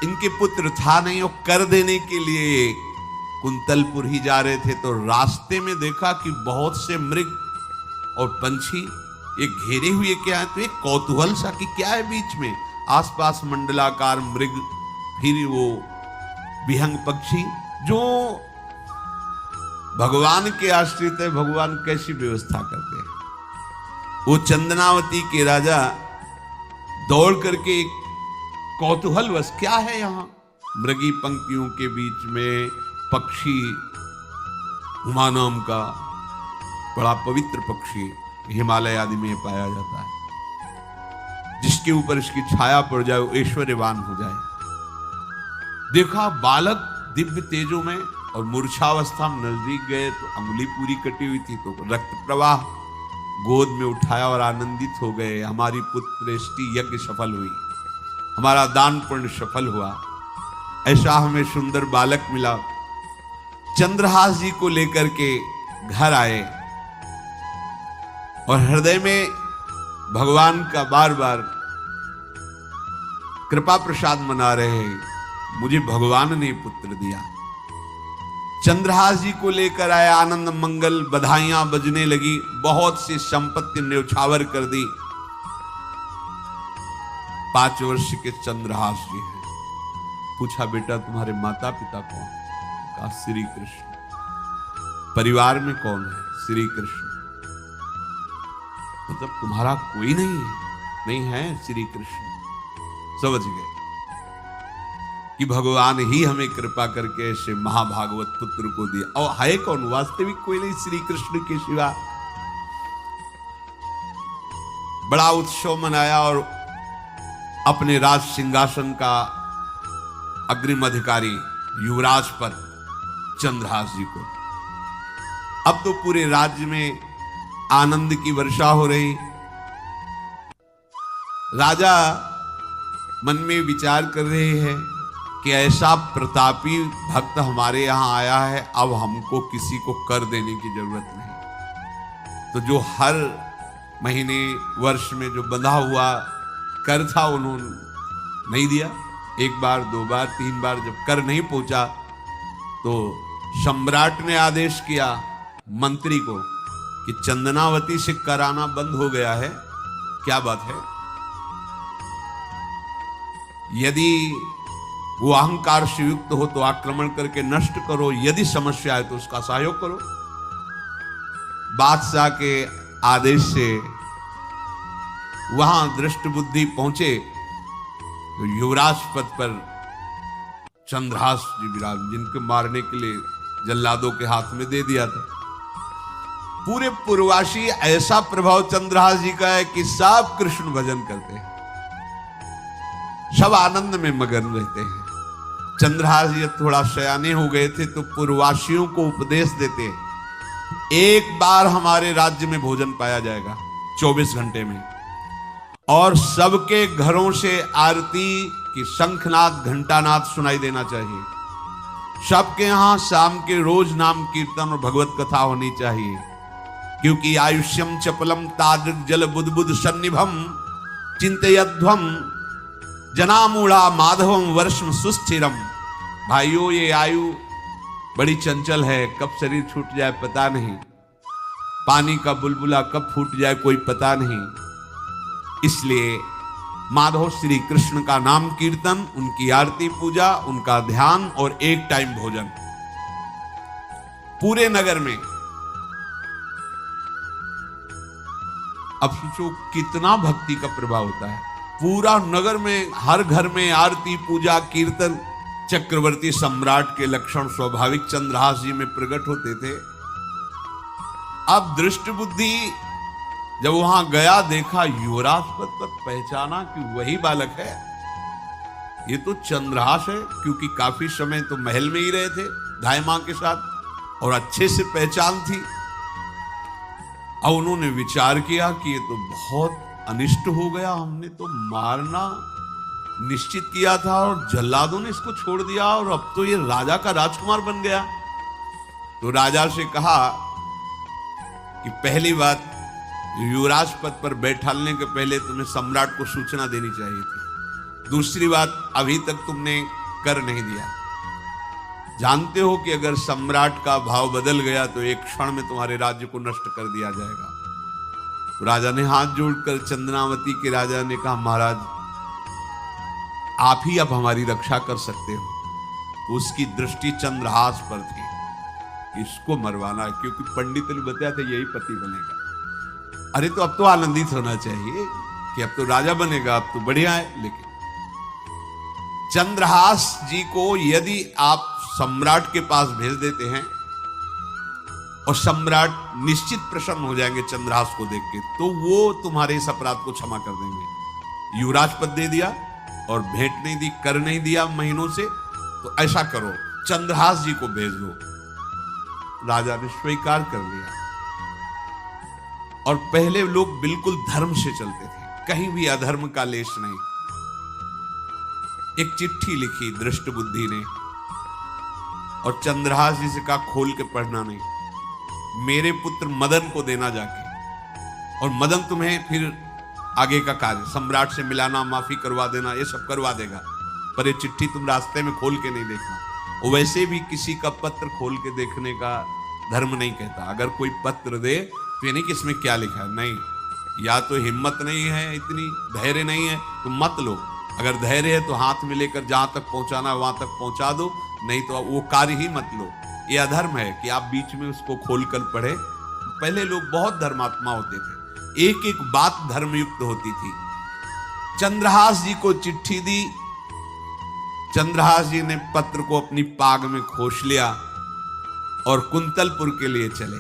इनके पुत्र था नहीं और कर देने के लिए कुंतलपुर ही जा रहे थे, तो रास्ते में देखा कि बहुत से मृग और पंछी ये घेरे हुए क्या है, तो एक कौतूहल सा कि क्या है बीच में, आसपास मंडलाकार मृग, फिर वो विहंग पक्षी जो भगवान के आश्रित है, भगवान कैसी व्यवस्था करते हैं। वो चंदनावती के राजा दौड़ करके कौतूहलवश, क्या है यहां, मृगी पंक्तियों के बीच में पक्षी, हुमा नाम का बड़ा पवित्र पक्षी हिमालय आदि में पाया जाता है, जिसके ऊपर इसकी छाया पड़ जाए वो ऐश्वर्यवान हो जाए। देखा बालक दिव्य तेजों में, और मूर्छावस्था में नजदीक गए तो अंगुली पूरी कटी हुई थी, तो रक्त प्रवाह, गोद में उठाया और आनंदित हो गए, हमारी पुत्रेष्टि यज्ञ सफल हुई, हमारा दान पुण्य सफल हुआ, ऐसा हमें सुंदर बालक मिला। चंद्रहास जी को लेकर के घर आए और हृदय में भगवान का बार बार कृपा प्रसाद मना रहे हैं, मुझे भगवान ने पुत्र दिया। चंद्रहास जी को लेकर आए, आनंद मंगल बधाइयां बजने लगी, बहुत सी संपत्ति न्यौछावर कर दी। 5 वर्ष के चंद्रहास जी हैं। पूछा बेटा तुम्हारे माता पिता कौन? कहा श्री कृष्ण। परिवार में कौन है? श्री कृष्ण। मतलब तुम्हारा कोई नहीं है? नहीं है श्री कृष्ण। समझ गए कि भगवान ही हमें कृपा करके ऐसे महाभागवत पुत्र को दिया। और है कौन? वास्तविक कोई नहीं श्री कृष्ण के सिवा। बड़ा उत्सव मनाया और अपने राज सिंहासन का अग्रिम अधिकारी युवराज पद चंद्रहास जी को। अब तो पूरे राज्य में आनंद की वर्षा हो रही। राजा मन में विचार कर रहे हैं कि ऐसा प्रतापी भक्त हमारे यहां आया है, अब हमको किसी को कर देने की जरूरत नहीं। तो जो हर महीने वर्ष में जो बंधा हुआ कर था उन्होंने नहीं दिया। 1 बार 2 बार 3 बार जब कर नहीं पहुंचा तो सम्राट ने आदेश किया मंत्री को कि चंदनावती से कराना बंद हो गया है। क्या बात है? यदि वो अहंकार से युक्त हो तो आक्रमण करके नष्ट करो, यदि समस्या है तो उसका सहयोग करो। बादशाह के आदेश से वहां दृष्ट बुद्धि पहुंचे तो युवराज पद पर चंद्रहास जी विराज, जिनको मारने के लिए जल्लादों के हाथ में दे दिया था। पूरे पूर्वासी ऐसा प्रभाव चंद्रहास जी का है कि सब कृष्ण भजन करते हैं, सब आनंद में मगन रहते हैं। चंद्रहास जी थोड़ा सयाने हो गए थे तो पूर्ववासियों को उपदेश देते, 1 बार हमारे राज्य में भोजन पाया जाएगा 24 घंटे में, और सबके घरों से आरती की शंखनाद घंटानाद सुनाई देना चाहिए। सबके यहां शाम के रोज नाम कीर्तन और भगवत कथा होनी चाहिए, क्योंकि आयुष्यम चपलम तादृक जल बुद्बुद सन्निभम चिंतयध्वम जनामूढ़ा माधवम वर्षम सुस्थिरम। भाइयों, ये आयु बड़ी चंचल है, कब शरीर छूट जाए पता नहीं, पानी का बुलबुला कब फूट जाए कोई पता नहीं। इसलिए माधव श्री कृष्ण का नाम कीर्तन, उनकी आरती पूजा, उनका ध्यान और 1 टाइम भोजन। पूरे नगर में अब सोचो कितना भक्ति का प्रभाव होता है। पूरा नगर में, हर घर में आरती, पूजा, कीर्तन चक्रवर्ती सम्राट के लक्षण स्वाभाविक चंद्रहास जी में प्रकट होते थे। अब दृष्ट बुद्धि जब वहां गया, देखा युवराज पद पर, पहचाना कि वही बालक है, ये तो चंद्रहास है, क्योंकि काफी समय तो महल में ही रहे थे दाई मां के साथ और अच्छे से पहचान थी। अब उन्होंने विचार किया कि ये तो बहुत अनिष्ट हो गया, हमने तो मारना निश्चित किया था और जल्लादों ने इसको छोड़ दिया और अब तो ये राजा का राजकुमार बन गया। तो राजा से कहा कि पहली बात, युवराज पद पर बैठालने के पहले तुम्हें सम्राट को सूचना देनी चाहिए थी। दूसरी बात, अभी तक तुमने कर नहीं दिया। जानते हो कि अगर सम्राट का भाव बदल गया तो एक क्षण में तुम्हारे राज्य को नष्ट कर दिया जाएगा। तो राजा ने हाथ जोड़कर चंद्रावती के राजा ने कहा, महाराज आप ही अब हमारी रक्षा कर सकते हो। तो उसकी दृष्टि चंद्रहास पर थी, इसको मरवाना है, क्योंकि पंडित ने बताया था यही पति बनेगा। अरे तो अब तो आनंदित होना चाहिए कि अब तो राजा बनेगा, अब तो बढ़िया है। लेकिन चंद्रहास जी को यदि आप सम्राट के पास भेज देते हैं और सम्राट निश्चित प्रसन्न हो जाएंगे चंद्रहास को देख के, तो वो तुम्हारे इस अपराध को क्षमा कर देंगे। युवराज पद दे दिया और भेंट नहीं दी, कर नहीं दिया महीनों से, तो ऐसा करो चंद्रहास जी को भेज दो। राजा ने स्वीकार कर लिया। और पहले लोग बिल्कुल धर्म से चलते थे, कहीं भी अधर्म का लेश नहीं। एक चिट्ठी लिखी दृष्ट बुद्धि ने और चंद्रहास जी से कहा खोल के पढ़ना नहीं, मेरे पुत्र मदन को देना जाके, और मदन तुम्हें फिर आगे का कार्य सम्राट से मिलाना, माफी करवा देना, ये सब करवा देगा। पर ये चिट्ठी तुम रास्ते में खोल के नहीं देखना। और वैसे भी किसी का पत्र खोल के देखने का धर्म नहीं कहता। अगर कोई पत्र दे तो ये नहीं कि इसमें क्या लिखा है, नहीं, या तो हिम्मत नहीं है, इतनी धैर्य नहीं है तो मत लो। अगर धैर्य है तो हाथ में लेकर जहां तक पहुंचाना वहां तक पहुंचा दो, नहीं तो वो कार्य ही मत लो। ये अधर्म है कि आप बीच में उसको खोलकर पढ़े। पहले लोग बहुत धर्मात्मा होते थे, एक एक बात धर्मयुक्त होती थी। चंद्रहास जी को चिट्ठी दी, चंद्रहास जी ने पत्र को अपनी पाग में खोस लिया और कुंतलपुर के लिए चले।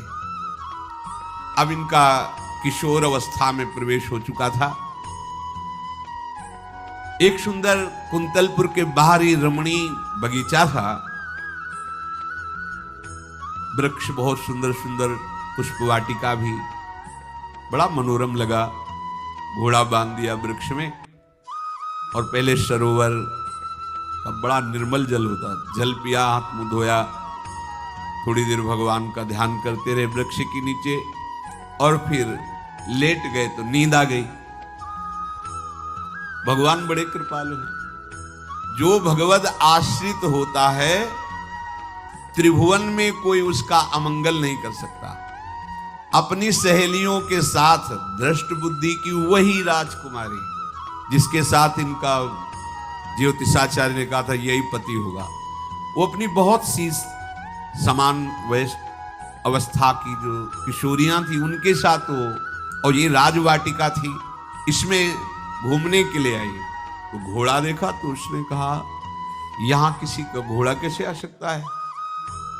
अब इनका किशोर अवस्था में प्रवेश हो चुका था। एक सुंदर कुंतलपुर के बाहरी रमणीय बगीचा था, वृक्ष बहुत सुंदर सुंदर, पुष्पवाटिका भी, बड़ा मनोरम लगा। घोड़ा बांध दिया वृक्ष में और पहले सरोवर का बड़ा निर्मल जल होता, जल पिया, हाथ मुंह धोया, थोड़ी देर भगवान का ध्यान करते रहे वृक्ष के नीचे और फिर लेट गए तो नींद आ गई। भगवान बड़े कृपालु हैं। जो भगवद आश्रित होता है त्रिभुवन में कोई उसका अमंगल नहीं कर सकता। अपनी सहेलियों के साथ दृष्ट बुद्धि की वही राजकुमारी जिसके साथ इनका ज्योतिषाचार्य ने कहा था यही पति होगा, वो अपनी बहुत सी समान वयस्क अवस्था की जो किशोरियां थी उनके साथ हो, और ये राजवाटिका थी, इसमें घूमने के लिए आई। तो घोड़ा देखा तो उसने कहा यहां किसी का घोड़ा कैसे आ सकता है,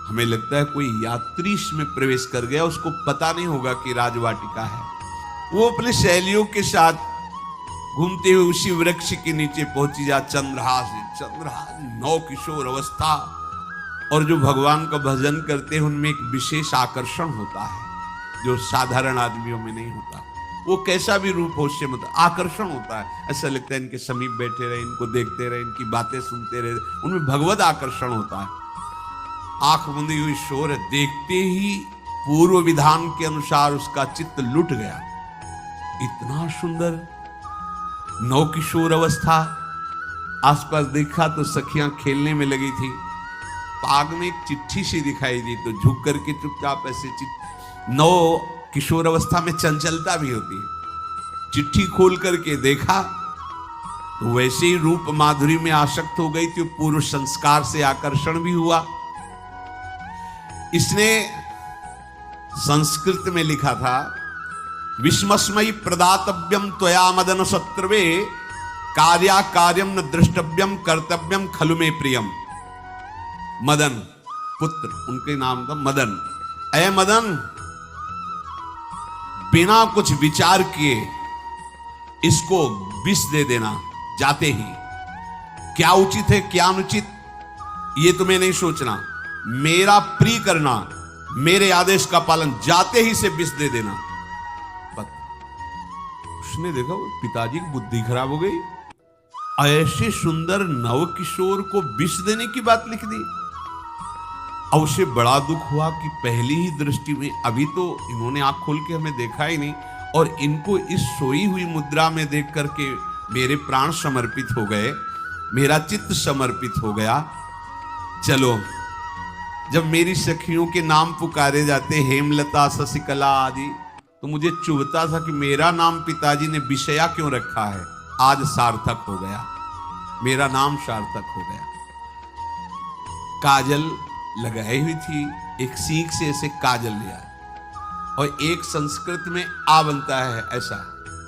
हमें लगता है कोई यात्री इसमें प्रवेश कर गया, उसको पता नहीं होगा कि राजवाटिका है। वो अपने सहेलियों के साथ घूमते हुए उसी वृक्ष के नीचे पहुंची। जा चंद्रहास 9 किशोर अवस्था, और जो भगवान का भजन करते हैं उनमें एक विशेष आकर्षण होता है जो साधारण आदमियों में नहीं होता। वो कैसा भी रूप हो उससे मतलब आकर्षण होता है। ऐसा लगता है इनके समीप बैठे रहे, इनको देखते रहे, इनकी बातें सुनते रहे, उनमें भगवत आकर्षण होता है। आंख मुंदी हुई शोर है, देखते ही पूर्व विधान के अनुसार उसका चित्त लुट गया। इतना सुंदर 9 किशोर अवस्था। आसपास देखा तो सखियां खेलने में लगी थी। पाग में एक चिट्ठी सी दिखाई दी तो झुक करके चुपचाप ऐसे 9 किशोर अवस्था में चंचलता भी होती है। चिट्ठी खोल करके देखा तो वैसे ही रूप माधुरी में आसक्त हो गई थी। पूर्व संस्कार से आकर्षण भी हुआ। इसने संस्कृत में लिखा था विस्मस्मयी प्रदातव्यम त्वया मदन शत्रुवे कार्या कार्यम न दृष्टव्यम कर्तव्यम खलु में प्रियम। मदन पुत्र, उनके नाम था मदन। ऐ मदन, बिना कुछ विचार किए इसको विष दे देना जाते ही। क्या उचित है क्या अनुचित ये तुम्हें नहीं सोचना, मेरा प्रिय करना, मेरे आदेश का पालन, जाते ही से विष दे देना। उसने देखा वो पिताजी की बुद्धि खराब हो गई, ऐसे सुंदर नव किशोर को विष देने की बात लिख दी। अब उसे बड़ा दुख हुआ कि पहली ही दृष्टि में, अभी तो इन्होंने आंख खोल के हमें देखा ही नहीं, और इनको इस सोई हुई मुद्रा में देख करके मेरे प्राण समर्पित हो गए, मेरा चित्त समर्पित हो गया। चलो, जब मेरी सखियों के नाम पुकारे जाते, हेमलता शशिकला आदि, तो मुझे चुभता था कि मेरा नाम पिताजी ने विषया क्यों रखा है। आज सार्थक हो गया, मेरा नाम सार्थक हो गया। काजल लगाई हुई थी, एक सीख से ऐसे काजल लिया, और एक संस्कृत में आ बनता है ऐसा,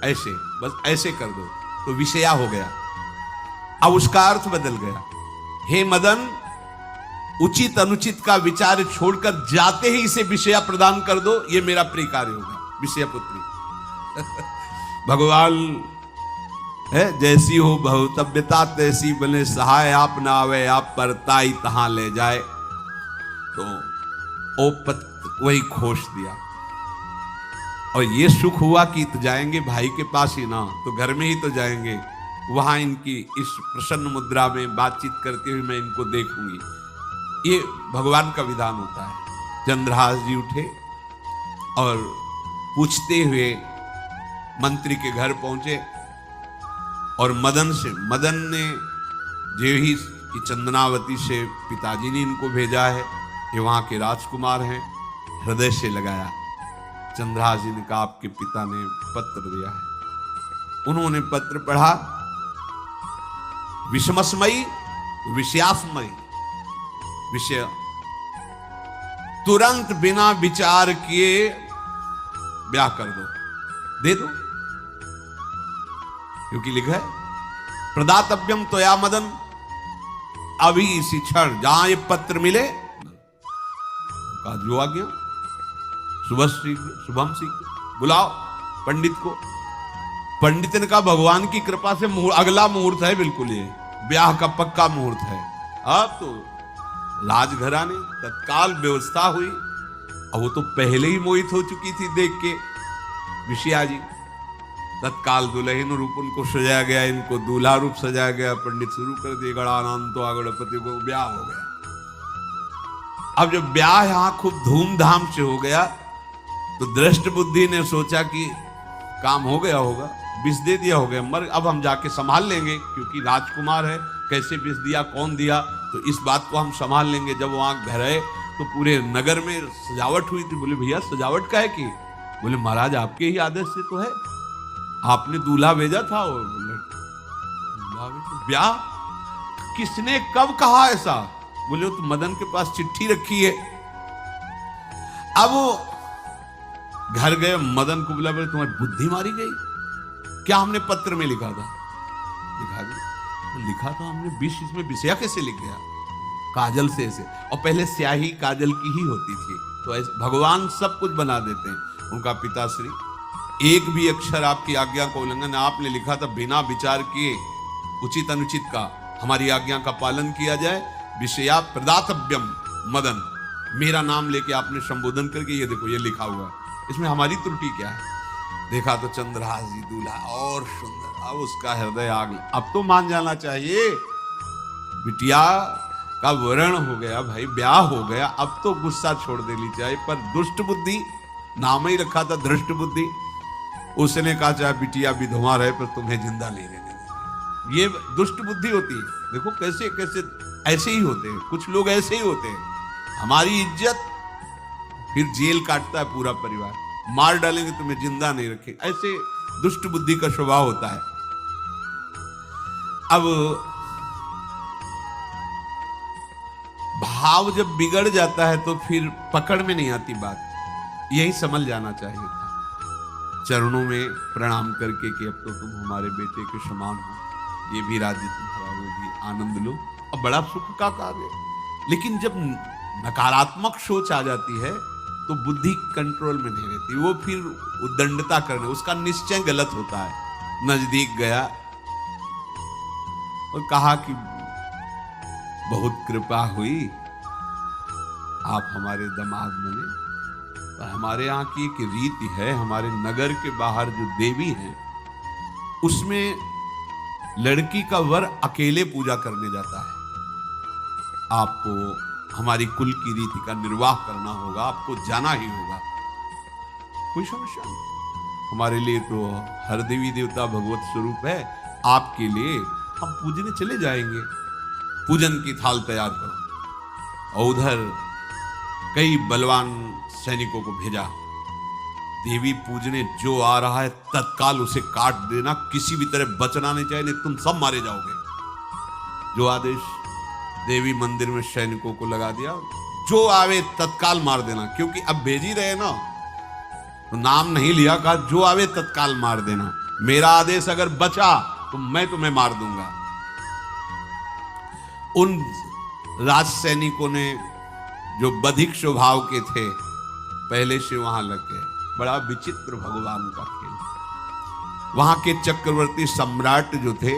ऐसे, बस ऐसे कर दो तो विषया हो गया। अब उसका अर्थ बदल गया। हे मदन, उचित अनुचित का विचार छोड़कर जाते ही इसे विषया प्रदान कर दो, ये मेरा प्रिय कार्य होगा। विषय पुत्री भगवान है, जैसी हो बहुतव्यता तैसी बने सहाय, आप ना आवे आप परताई तहां ले जाए। तो ओ वही खोश दिया, और ये सुख हुआ कि तो जाएंगे भाई के पास ही ना, तो घर में ही तो जाएंगे, वहां इनकी इस प्रसन्न मुद्रा में बातचीत करते हुए मैं इनको देखूंगी। ये भगवान का विधान होता है। चंद्रहास जी उठे और पूछते हुए मंत्री के घर पहुंचे, और मदन ने जो ही कि चंदनावती से पिताजी ने इनको भेजा है, ये वहां के राजकुमार हैं, हृदय से लगाया। चंद्रहास जी ने कहा आपके पिता ने पत्र दिया है। उन्होंने पत्र पढ़ा, विषमस्मयी विषयास्मयी, विषय तुरंत बिना विचार किए ब्याह कर दो, दे दो, क्योंकि लिखा है प्रदातव्यम त्वया मदन, अभी इसी क्षण जहां ये पत्र मिले, कहा जो आ गया, शुभम शीघ्र बुलाओ पंडित को। पंडित ने कहा भगवान की कृपा से अगला मुहूर्त है, बिल्कुल ये ब्याह का पक्का मुहूर्त है। अब तो राजघराने तत्काल व्यवस्था हुई, और वो तो पहले ही मोहित हो चुकी थी देख के विषया जी। तत्काल दुल्हन रूप उनको सजाया गया, इनको दूल्हा रूप सजाया गया, पंडित शुरू कर दिए, गणानंद तो गणपति को ब्याह हो गया। अब जब ब्याह यहां खूब धूमधाम से हो गया, तो दृष्ट बुद्धि ने सोचा कि काम हो गया होगा, विष दे दिया होगा, मर अब हम जाके संभाल लेंगे, क्योंकि राजकुमार है, कैसे विष दिया कौन दिया, तो इस बात को हम संभाल लेंगे। जब वहां घर है तो पूरे नगर में सजावट हुई थी। बोले भैया सजावट का है कि? बोले महाराज आपके ही आदेश से तो है, आपने दूल्हा भेजा था। और बोले ब्याह किसने कब कहा ऐसा? बोले तो मदन के पास चिट्ठी रखी है। अब वो घर गए, मदन को बोला, बोले तुम्हारी बुद्धि मारी गई क्या? हमने पत्र में लिखा था। लिखा था हमने, विष इसमें विषया कैसे लिख गया? काजल से ऐसे, और पहले स्याही काजल की ही होती थी, तो ऐसे भगवान सब कुछ बना देते हैं। उनका पिताश्री, एक भी अक्षर आपकी आज्ञा का उल्लंघन, आपने लिखा था बिना विचार किए उचित अनुचित का हमारी आज्ञा का पालन किया जाए। विषया प्रदातव्यम मदन, मेरा नाम लेके आपने संबोधन करके, ये देखो ये लिखा हुआ है, इसमें हमारी त्रुटि क्या है? देखा तो चंद्रहास जी दूल्हा और सुंदर, अब उसका हृदय आग। अब तो मान जाना चाहिए, बिटिया का वरण हो गया भाई, ब्याह हो गया, अब तो गुस्सा छोड़ देनी चाहिए। पर दुष्ट बुद्धि, नाम ही रखा था दृष्ट बुद्धि, उसने कहा चाहे बिटिया विधवा रहे पर तुम्हें जिंदा ले लेने देंगे। ये दुष्ट बुद्धि होती है। देखो कैसे कैसे ऐसे ही होते हैं, कुछ लोग ऐसे ही होते हैं। हमारी इज्जत, फिर जेल काटता है पूरा परिवार, मार डालेंगे तुम्हें जिंदा नहीं रखेंगे, ऐसे दुष्ट बुद्धि का स्वभाव होता है। अब भाव जब बिगड़ जाता है तो फिर पकड़ में नहीं आती बात, यही समझ जाना चाहिए था। चरणों में प्रणाम करके कि अब तो तुम हमारे बेटे के समान हो, ये भी राज्य तुम्हारा, वो भी आनंद लो। अब बड़ा सुख का कार्य। लेकिन जब नकारात्मक सोच आ जाती है तो बुद्धि कंट्रोल में नहीं रहती, वो फिर उद्दंडता करने, उसका निश्चय गलत होता है। नजदीक गया और कहा कि बहुत कृपा हुई, आप हमारे दामाद बने। पर हमारे यहाँ की एक रीति है, हमारे नगर के बाहर जो देवी हैं उसमें लड़की का वर अकेले पूजा करने जाता है। आपको हमारी कुल की रीति का निर्वाह करना होगा, आपको जाना ही होगा। कोई समस्या नहीं, हमारे लिए तो हर देवी देवता भगवत स्वरूप है, आपके लिए हम पूजने चले जाएंगे। पूजन की थाल तैयार करो। और उधर कई बलवान सैनिकों को भेजा, देवी पूजने जो आ रहा है तत्काल उसे काट देना, किसी भी तरह बचना नहीं चाहिए, नहीं तुम सब मारे जाओगे। जो आदेश देवी मंदिर में सैनिकों को लगा दिया, जो आवे तत्काल मार देना, क्योंकि अब भेज ही रहे ना, तो नाम नहीं लिया, कहा जो आवे तत्काल मार देना, मेरा आदेश अगर बचा तो मैं तुम्हें मार दूंगा। उन राज सैनिकों ने जो बधिक स्वभाव के थे पहले से वहां लग गए। बड़ा विचित्र भगवान का खेल। वहां के चक्रवर्ती सम्राट जो थे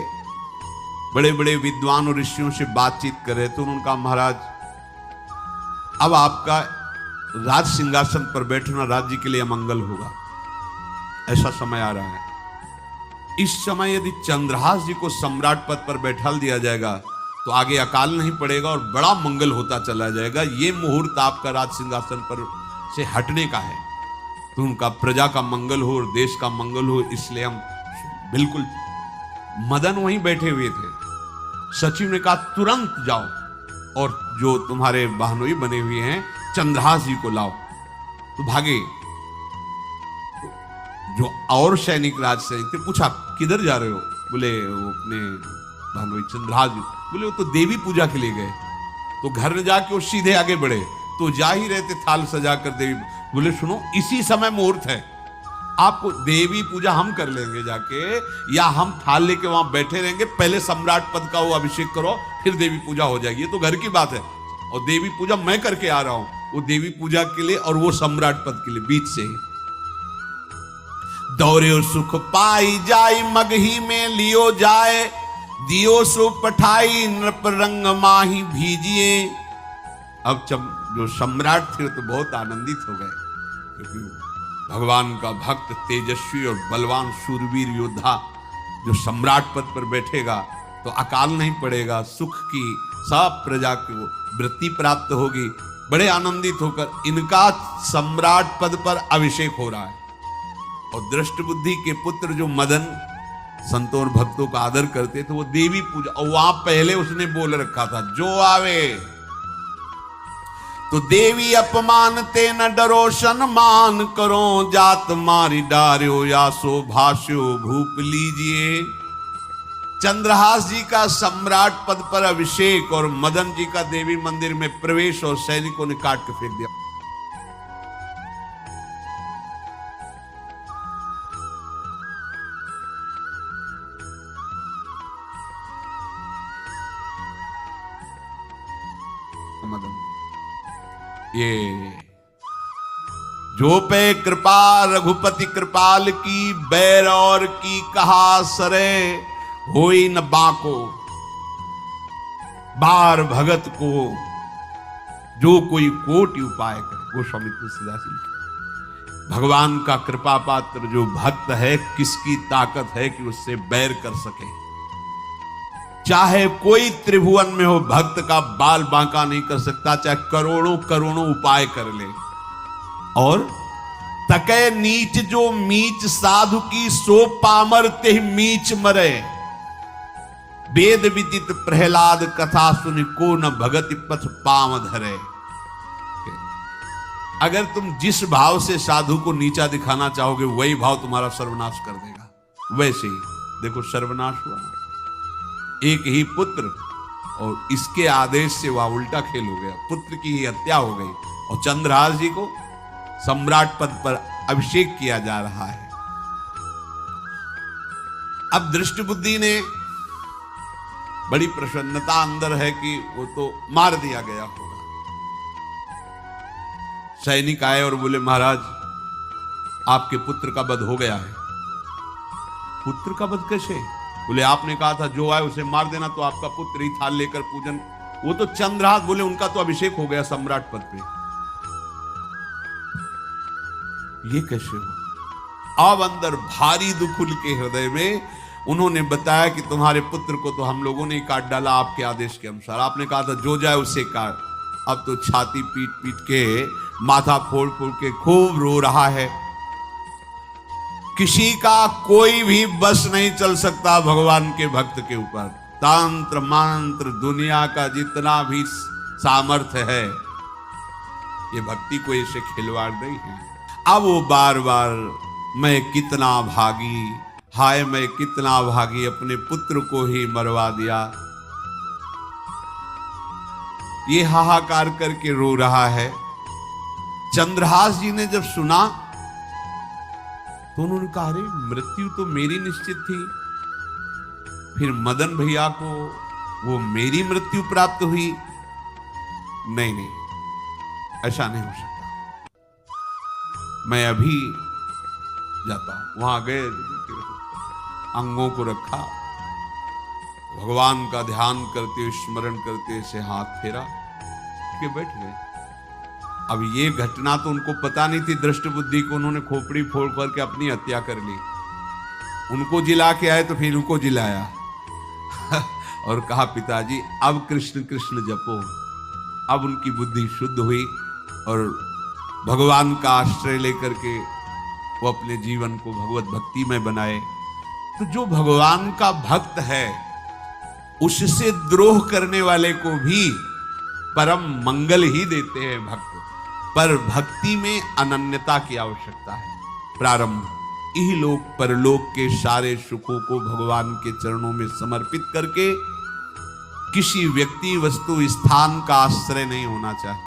बड़े बड़े विद्वान और ऋषियों से बातचीत कर रहे थे। उनका महाराज अब आपका राज सिंहासन पर बैठना राज्य के लिए अमंगल होगा, ऐसा समय आ रहा है। इस समय यदि चंद्रहास जी को सम्राट पद पर बैठा दिया जाएगा तो आगे अकाल नहीं पड़ेगा और बड़ा मंगल होता चला जाएगा। ये मुहूर्त आपका राज सिंहासन पर से हटने का है, तो उनका प्रजा का मंगल हो और देश का मंगल हो, इसलिए हम बिल्कुल। मदन वहीं बैठे हुए थे। सचिव ने कहा तुरंत जाओ और जो तुम्हारे बहनोई बने हुए हैं चंद्रहास जी को लाओ। तो भागे। जो और सैनिक राज सैनिक थे, पूछा किधर जा रहे हो? बोले वो अपने बहनोई चंद्रहास जी। बोले वो तो देवी पूजा के लिए गए। तो घर में जाके वो सीधे आगे बढ़े, तो जा ही रहे थे थाल सजाकर देवी। बोले सुनो, इसी समय मुहूर्त है, आपको देवी पूजा हम कर लेंगे जाके, या हम थाल लेके वहां बैठे रहेंगे, पहले सम्राट पद का वो अभिषेक करो, फिर देवी पूजा हो जाएगी। ये तो घर की बात है, और देवी पूजा मैं करके आ रहा हूं, वो देवी पूजा के लिए और वो सम्राट पद के लिए बीच से ही। दौरे सुख पाई जाई मगही में लियो जाए, दियो सो पठाई नृप रंग माही भीजिए। अब जब जो सम्राट थे तो बहुत आनंदित हो गए, क्योंकि भगवान का भक्त तेजस्वी और बलवान शूरवीर योद्धा जो सम्राट पद पर बैठेगा तो अकाल नहीं पड़ेगा, सुख की सब प्रजा को वृत्ति प्राप्त होगी। बड़े आनंदित होकर इनका सम्राट पद पर अभिषेक हो रहा है। और दृष्ट बुद्धि के पुत्र जो मदन संतों और भक्तों का आदर करते थे, वो देवी पूजा, और वहां पहले उसने बोल रखा था जो आवे तो देवी अपमान ते न डरो सम्मान करो, जात मारी डार्यो या सो भाष्यो भूप लीजिए। चंद्रहास जी का सम्राट पद पर अभिषेक और मदन जी का देवी मंदिर में प्रवेश, और सैनिकों ने काट के फेंक दिया। मदन ये जो पे कृपा रघुपति कृपाल की, बैर और की कहा सरे होई न बाको। बार भगत को जो कोई कोटि उपाय करे। गोस्वामी तुलसीदास जी, भगवान का कृपा पात्र जो भक्त है, किसकी ताकत है कि उससे बैर कर सके। चाहे कोई त्रिभुवन में हो, भक्त का बाल बांका नहीं कर सकता, चाहे करोड़ों करोड़ों उपाय कर ले। और तके नीच जो मीच साधु की, सो पामर ते मीच मरे। वेद विदित प्रहलाद कथा सुनि, को न भगति पथ पाम धरे। अगर तुम जिस भाव से साधु को नीचा दिखाना चाहोगे, वही भाव तुम्हारा सर्वनाश कर देगा। वैसे ही देखो सर्वनाश हुआ ना, एक ही पुत्र, और इसके आदेश से वह उल्टा खेल हो गया, पुत्र की ही हत्या हो गई, और चंद्रहास जी को सम्राट पद पर अभिषेक किया जा रहा है। अब दृष्टि बुद्धि ने बड़ी प्रसन्नता अंदर है कि वो तो मार दिया गया होगा। सैनिक आए और बोले महाराज आपके पुत्र का वध हो गया है। पुत्र का वध कैसे? बोले आपने कहा था जो आए उसे मार देना, तो आपका पुत्र ही थाल लेकर पूजन, वो तो चंद्रहास, बोले उनका तो अभिषेक हो गया सम्राट पद पे। ये कैसे हो? अब अंदर भारी दुख उनके हृदय में, उन्होंने बताया कि तुम्हारे पुत्र को तो हम लोगों ने ही काट डाला आपके आदेश के अनुसार, आपने कहा था जो जाए उसे काट। अब तो छाती पीट पीट के, माथा फोड़ फोड़ के खूब रो रहा है। किसी का कोई भी बस नहीं चल सकता भगवान के भक्त के ऊपर। तंत्र मंत्र दुनिया का जितना भी सामर्थ्य है, ये भक्ति को ऐसे खिलवाड़ नहीं है। अब वो बार बार मैं कितना भागी, हाय मैं कितना भागी, अपने पुत्र को ही मरवा दिया, ये हाहाकार करके रो रहा है। चंद्रहास जी ने जब सुना तो उन्होंने कहा अरे मृत्यु तो मेरी निश्चित थी, फिर मदन भैया को वो मेरी मृत्यु प्राप्त हुई। नहीं नहीं, ऐसा नहीं हो सकता, मैं अभी जाता हूं। वहां गए, अंगों को रखा, भगवान का ध्यान करते हुए स्मरण करते से हाथ फेरा के बैठ गए। अब ये घटना तो उनको पता नहीं थी, दृष्ट बुद्धि को उन्होंने खोपड़ी फोड़ करके अपनी हत्या कर ली। उनको जिला के आए तो फिर उनको जिलाया और कहा पिताजी अब कृष्ण कृष्ण जपो। अब उनकी बुद्धि शुद्ध हुई और भगवान का आश्रय लेकर के वो अपने जीवन को भगवत भक्ति में बनाए। तो जो भगवान का भक्त है उससे द्रोह करने वाले को भी परम मंगल ही देते हैं भक्त, पर भक्ति में अनन्यता की आवश्यकता है। प्रारंभ इहलोक परलोक के सारे सुखों को भगवान के चरणों में समर्पित करके किसी व्यक्ति वस्तु स्थान का आश्रय नहीं होना चाहिए।